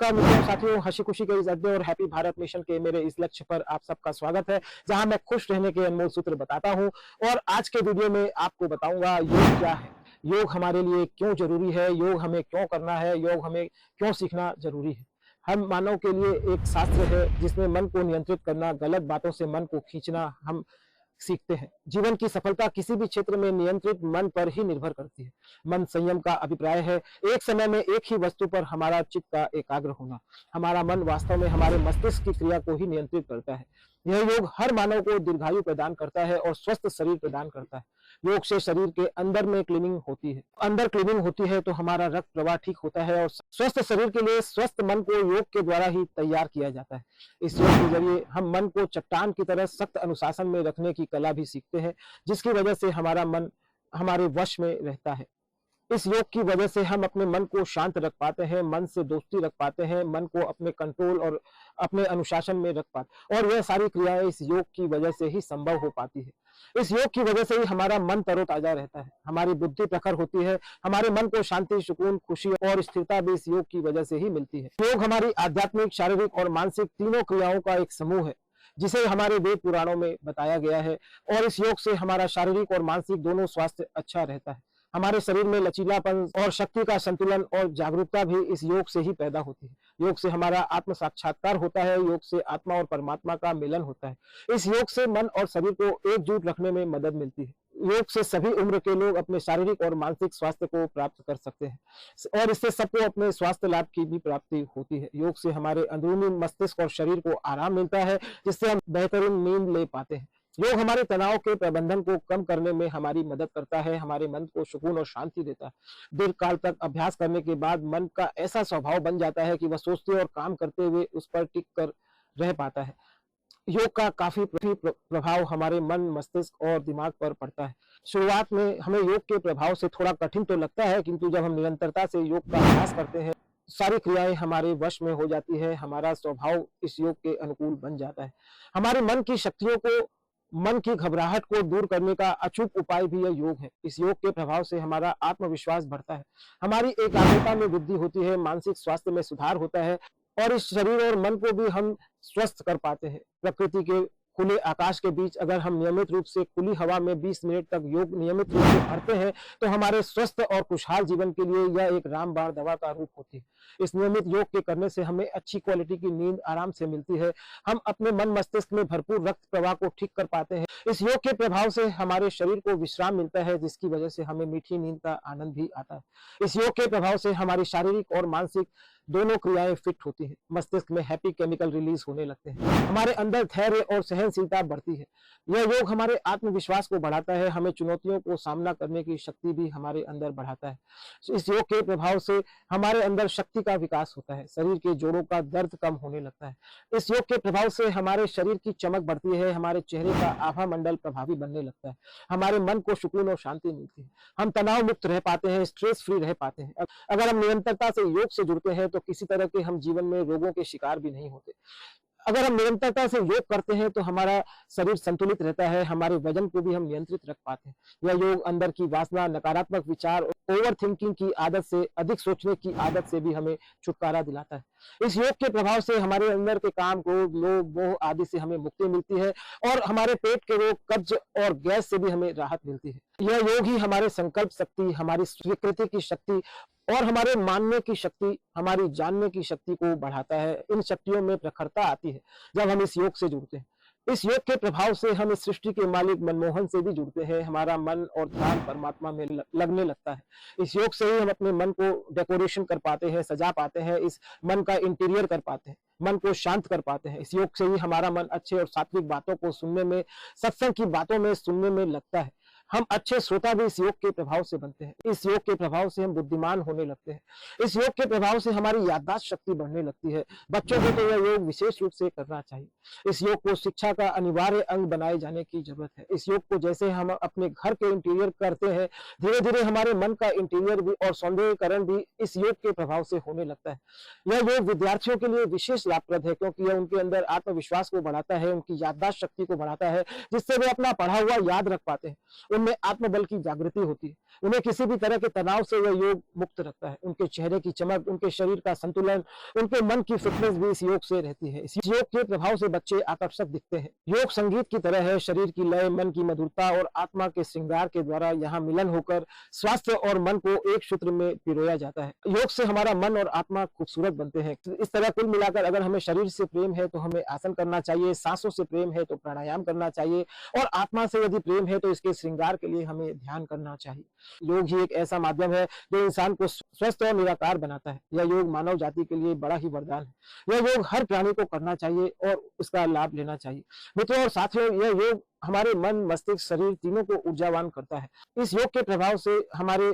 नमस्कार मित्रों, साथियों, हंसी खुशी के इस अड्डे और हैप्पी भारत मिशन के मेरे इस लक्ष्य पर आप सबका स्वागत है, जहां मैं खुश रहने के अनमोल सूत्र बताता हूं। और आज के वीडियो में आपको बताऊंगा योग क्या है, योग हमारे लिए क्यों जरूरी है, योग हमें क्यों करना है, योग हमें क्यों सीखना जरूरी है। हम मानव के लिए एक शास्त्र है जिसमें मन को नियंत्रित करना, गलत बातों से मन को खींचना हम सीखते हैं। जीवन की सफलता किसी भी क्षेत्र में नियंत्रित मन पर ही निर्भर करती है। मन संयम का अभिप्राय है एक समय में एक ही वस्तु पर हमारा चित्त का एकाग्र होना। हमारा मन वास्तव में हमारे मस्तिष्क की क्रिया को ही नियंत्रित करता है। यह योग हर मानव को दीर्घायु प्रदान करता है और स्वस्थ शरीर प्रदान करता है। योग से शरीर के अंदर में क्लीनिंग होती है, अंदर क्लीनिंग होती है तो हमारा रक्त प्रवाह ठीक होता है और स्वस्थ शरीर के लिए स्वस्थ मन को योग के द्वारा ही तैयार किया जाता है। इस योग के जरिए हम मन को चट्टान की तरह सख्त अनुशासन में रखने की कला भी सीखते हैं, जिसकी वजह से हमारा मन हमारे वश में रहता है। इस योग की वजह से हम अपने मन को शांत रख पाते हैं, मन से दोस्ती रख पाते हैं, मन को अपने कंट्रोल और अपने अनुशासन में रख पाते, और यह सारी क्रियाएं इस योग की वजह से ही संभव हो पाती है। इस योग की वजह से ही हमारा मन तरोताजा रहता है, हमारी बुद्धि प्रखर होती है, हमारे मन को शांति, सुकून, खुशी और स्थिरता भी इस योग की वजह से ही मिलती है। योग हमारी आध्यात्मिक, शारीरिक और मानसिक तीनों क्रियाओं का एक समूह है, जिसे हमारे वेद पुराणों में बताया गया है। और इस योग से हमारा शारीरिक और मानसिक दोनों स्वास्थ्य अच्छा रहता है। हमारे शरीर में लचीलापन और शक्ति का संतुलन और जागरूकता भी इस योग से ही पैदा होती है। योग से हमारा आत्म साक्षात्कार होता है, योग से आत्मा और परमात्मा का मिलन होता है। इस योग से मन और शरीर को एकजुट रखने में मदद मिलती है। योग से सभी उम्र के लोग अपने शारीरिक और मानसिक स्वास्थ्य को प्राप्त कर सकते हैं और इससे सबको अपने स्वास्थ्य लाभ की भी प्राप्ति होती है। योग से हमारे अंदरूनी मस्तिष्क और शरीर को आराम मिलता है, जिससे हम बेहतरीन नींद ले पाते हैं। योग हमारे तनाव के प्रबंधन को कम करने में हमारी मदद करता है, हमारे मन को सुकून और शांति देता है। दीर्घ काल तक अभ्यास करने के बाद मन का ऐसा स्वभाव बन जाता है कि वह सोचते और काम करते हुए उस पर टिक कर रह पाता है। योग का काफी प्रभाव हमारे मन, मस्तिष्क और दिमाग पर पड़ता है। शुरुआत में हमें योग के प्रभाव से थोड़ा कठिन तो लगता है, किंतु जब हम निरंतरता से योग का अभ्यास करते हैं, सारी क्रियाएं हमारे वश में हो जाती है, हमारा स्वभाव इस योग के अनुकूल बन जाता है। हमारे मन की शक्तियों को, मन की घबराहट को दूर करने का अचूक उपाय भी यह योग है। इस योग के प्रभाव से हमारा आत्मविश्वास बढ़ता है, हमारी एकाग्रता में वृद्धि होती है, मानसिक स्वास्थ्य में सुधार होता है और इस शरीर और मन को भी हम स्वस्थ कर पाते हैं। प्रकृति के खुले आकाश के बीच अगर हम नियमित रूप से खुली हवा में 20 मिनट तक योग नियमित रूप से करते हैं, तो हमारे स्वस्थ और खुशहाल जीवन के लिए यह एक रामबाण दवा का रूप होती है। इस नियमित योग के करने से हमें अच्छी क्वालिटी की नींद आराम से मिलती है, हम अपने मन मस्तिष्क में भरपूर रक्त प्रवाह को ठीक कर पाते हैं। इस योग के प्रभाव से हमारे शरीर को विश्राम मिलता है, जिसकी वजह से हमें मीठी नींद का आनंद भी आता है। इस योग के प्रभाव से हमारी शारीरिक और मानसिक दोनों क्रियाएं फिट होती हैं, मस्तिष्क में हैप्पी केमिकल रिलीज होने लगते हैं, हमारे अंदर धैर्य और सहनशीलता बढ़ती है। यह योग हमारे आत्मविश्वास को बढ़ाता है, हमें चुनौतियों को सामना करने की शक्ति भी हमारे अंदर बढ़ाता है। इस योग के प्रभाव से हमारे अंदर शक्ति का विकास होता है, शरीर के जोड़ों का दर्द कम होने लगता है। इस योग के प्रभाव से हमारे शरीर की चमक बढ़ती है, हमारे चेहरे का आभा मंडल प्रभावी बनने लगता है, हमारे मन को सुकून और शांति मिलती है, हम तनाव मुक्त रह पाते हैं, स्ट्रेस फ्री रह पाते हैं। अगर हम निरंतरता से योग से जुड़ते हैं तो किसी तरह के हम जीवन में रोगों के शिकार भी नहीं होते। अगर हम निरंतरता से योग करते हैं तो हमारा शरीर संतुलित रहता है, हमारे वजन को भी हम नियंत्रित रख पाते हैं। यह योग अंदर की वासना, नकारात्मक विचार, ओवर थिंकिंग की आदत से, अधिक सोचने की आदत से भी हमें छुटकारा दिलाता है। इस योग के प्रभाव से हमारे अंदर के काम, क्रोध, लोभ, मोह आदि से हमें मुक्ति मिलती है और हमारे पेट के रोग, कब्ज और गैस से भी हमें राहत मिलती है। यह योग ही हमारे संकल्प शक्ति, हमारी स्वीकृति की शक्ति और हमारे मानने की शक्ति, हमारी जानने की शक्ति को बढ़ाता है। इन शक्तियों में प्रखरता आती है जब हम इस योग से जुड़ते हैं। इस योग के प्रभाव से हम इस सृष्टि के मालिक मनमोहन से भी जुड़ते हैं, हमारा मन और ध्यान परमात्मा में लगने लगता है। इस योग से ही हम अपने मन को डेकोरेशन कर पाते हैं, सजा पाते हैं, इस मन का इंटीरियर कर पाते हैं, मन को शांत कर पाते हैं। इस योग से ही हमारा मन अच्छे और सात्विक बातों को सुनने में, सत्संग की बातों में सुनने में लगता है। हम अच्छे श्रोता भी इस योग के प्रभाव से बनते हैं। इस योग के प्रभाव से हम बुद्धिमान होने लगते हैं। इस योग के प्रभाव से हमारी याददाश्त शक्ति बढ़ने लगती है। बच्चों को तो यह योग विशेष रूप से करना चाहिए। इस योग को शिक्षा का अनिवार्य अंग बनाए जाने की जरूरत है। इस योग को जैसे हम अपने घर के इंटीरियर करते हैं, धीरे धीरे हमारे मन का इंटीरियर भी और सौंदर्यीकरण भी इस योग के प्रभाव से होने लगता है। यह योग विद्यार्थियों के लिए विशेष लाभप्रद है, क्योंकि यह उनके अंदर आत्मविश्वास को बढ़ाता है, उनकी याददाश्त शक्ति को बढ़ाता है, जिससे वे अपना पढ़ा हुआ याद रख पाते हैं। में आत्मबल की जागृति होती है। उन्हें किसी भी तरह के तनाव से यह योग मुक्त रखता है। उनके चेहरे की चमक, उनके शरीर का संतुलन, उनके मन की फिटनेस भी इस योग से रहती है। इस योग के प्रभाव से बच्चे आकर्षक दिखते हैं। योग संगीत की तरह है, शरीर की लय, मन की मधुरता और आत्मा के श्रृंगार के द्वारा यहाँ मिलन होकर स्वास्थ्य और मन को एक सूत्र में पिरोया जाता है। योग से हमारा मन और आत्मा खूबसूरत बनते हैं। इस तरह कुल मिलाकर अगर हमें शरीर से प्रेम है तो हमें आसन करना चाहिए, सांसों से प्रेम है तो प्राणायाम करना चाहिए और आत्मा से यदि प्रेम है तो इसके श्रृंगार के लिए हमें ध्यान करना चाहिए। योग ही एक ऐसा माध्यम है जो इंसान को स्वस्थ और निराकार बनाता है। यह योग मानव जाति के लिए बड़ा ही वरदान है। यह योग हर प्राणी को करना चाहिए और उसका लाभ लेना चाहिए। मित्रों और साथियों, यह योग हमारे मन, मस्तिष्क, शरीर तीनों को ऊर्जावान करता है। इस योग के प्रभाव से हमारे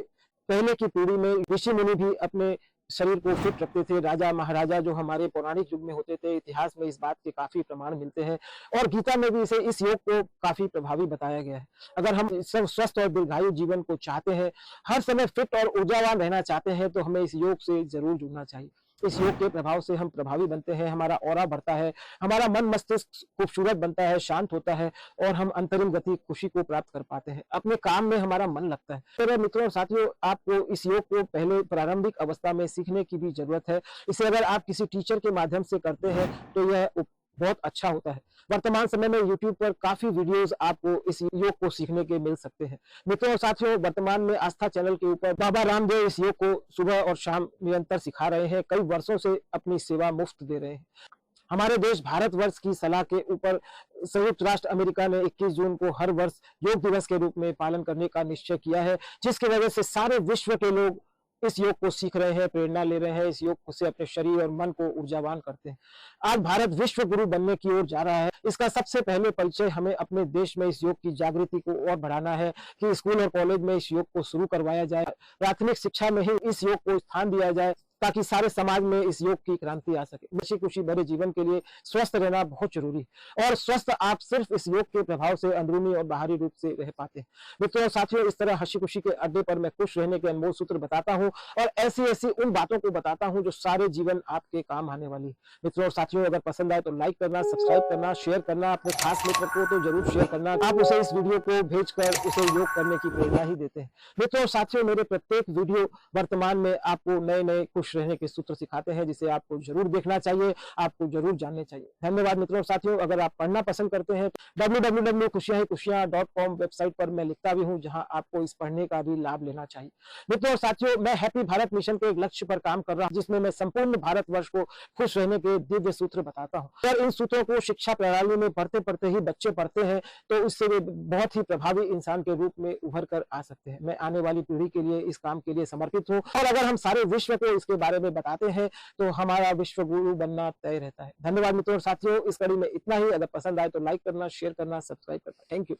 पहले की पीढ़ी में ऋषि मुनि भी अपने शरीर को फिट रखते थे। राजा महाराजा जो हमारे पौराणिक युग में होते थे, इतिहास में इस बात के काफी प्रमाण मिलते हैं और गीता में भी इस योग को काफी प्रभावी बताया गया है। अगर हम सब स्वस्थ और दीर्घायु जीवन को चाहते हैं, हर समय फिट और ऊर्जावान रहना चाहते हैं, तो हमें इस योग से जरूर जुड़ना चाहिए। इस योग के प्रभाव से हम प्रभावी बनते हैं, हमारा ऑरा बढ़ता है, हमारा मन मस्तिष्क खूबसूरत बनता है, शांत होता है और हम अंतरिम गति, खुशी को प्राप्त कर पाते हैं। अपने काम में हमारा मन लगता है। तो मित्रों और साथियों, आपको इस योग को पहले प्रारंभिक अवस्था में सीखने की भी जरूरत है। इसे अगर आप किसी टीचर के माध्यम से करते हैं तो यह बहुत अच्छा होता है। वर्तमान समय में YouTube पर काफी वीडियोस आपको इस योग को सीखने के मिल सकते हैं। मित्रों और साथियों, वर्तमान में आस्था चैनल के ऊपर बाबा रामदेव इस योग को सुबह और शाम निरंतर सिखा रहे हैं। कई वर्षों से अपनी सेवा मुफ्त दे रहे हैं। हमारे देश भारतवर्ष की सलाह के ऊपर संयुक्त राष्ट्र अमेरिका ने 21 जून को हर वर्ष योग दिवस के रूप में पालन करने का निश्चय किया है, जिसकी वजह से सारे विश्व के लोग इस योग को सीख रहे हैं, प्रेरणा ले रहे हैं, इस योग से अपने शरीर और मन को ऊर्जावान करते हैं। आज भारत विश्व गुरु बनने की ओर जा रहा है। इसका सबसे पहले परिचय हमें अपने देश में इस योग की जागृति को और बढ़ाना है कि स्कूल और कॉलेज में इस योग को शुरू करवाया जाए। प्राथमिक शिक्षा में ही इस योग को स्थान दिया जाए ताकि सारे समाज में इस योग की क्रांति आ सके। हंसी खुशी भरे जीवन के लिए स्वस्थ रहना बहुत जरूरी है और स्वस्थ आप सिर्फ इस योग के प्रभाव से अंदरूनी और बाहरी रूप से रह पाते हैं। मित्रों और साथियों, इस तरह हंसी खुशी के अड्डे पर मैं खुश रहने के अनमोल सूत्र बताता हूं और ऐसी ऐसी उन बातों को बताता हूं जो सारे जीवन आपके काम आने वाली। मित्रों और साथियों, अगर पसंद आए तो लाइक करना, सब्सक्राइब करना, शेयर करना। अपने खास मित्र को तो जरूर शेयर करना। आप उसे इस वीडियो को भेजकर उसे योग करने की प्रेरणा ही देते हैं। मित्रों और साथियों, मेरे प्रत्येक वीडियो वर्तमान में आपको नए नए खुश रहने के सूत्र सिखाते हैं, जिसे आपको जरूर देखना चाहिए, आपको जरूर जानने चाहिए। धन्यवाद मित्रों और साथियों। अगर आप पढ़ना पसंद करते हैं, www.खुशियां-खुशियां.com वेबसाइट पर मैं लिखता भी हूं, जहां आपको इस पढ़ने का भी लाभ लेना चाहिए। मित्रों और साथियों, मैं हैप्पी भारत मिशन के एक लक्ष्य पर काम कर रहा हूं, जिसमें मैं संपूर्ण भारतवर्ष को खुश रहने के दिव्य सूत्र बताता हूं। और इन सूत्रों को शिक्षा प्रणाली में पढ़ते पढ़ते ही बच्चे पढ़ते हैं तो उससे वे बहुत ही प्रभावी इंसान के रूप में उभर कर आ सकते हैं। मैं आने वाली पीढ़ी के लिए इस काम के लिए समर्पित हूं और अगर हम सारे विश्व को इसके बारे में बताते हैं तो हमारा विश्व गुरु बनना तय रहता है। धन्यवाद मित्रों और साथियों, इस कड़ी में इतना ही। अगर पसंद आए तो लाइक करना, शेयर करना, सब्सक्राइब करना। Thank you.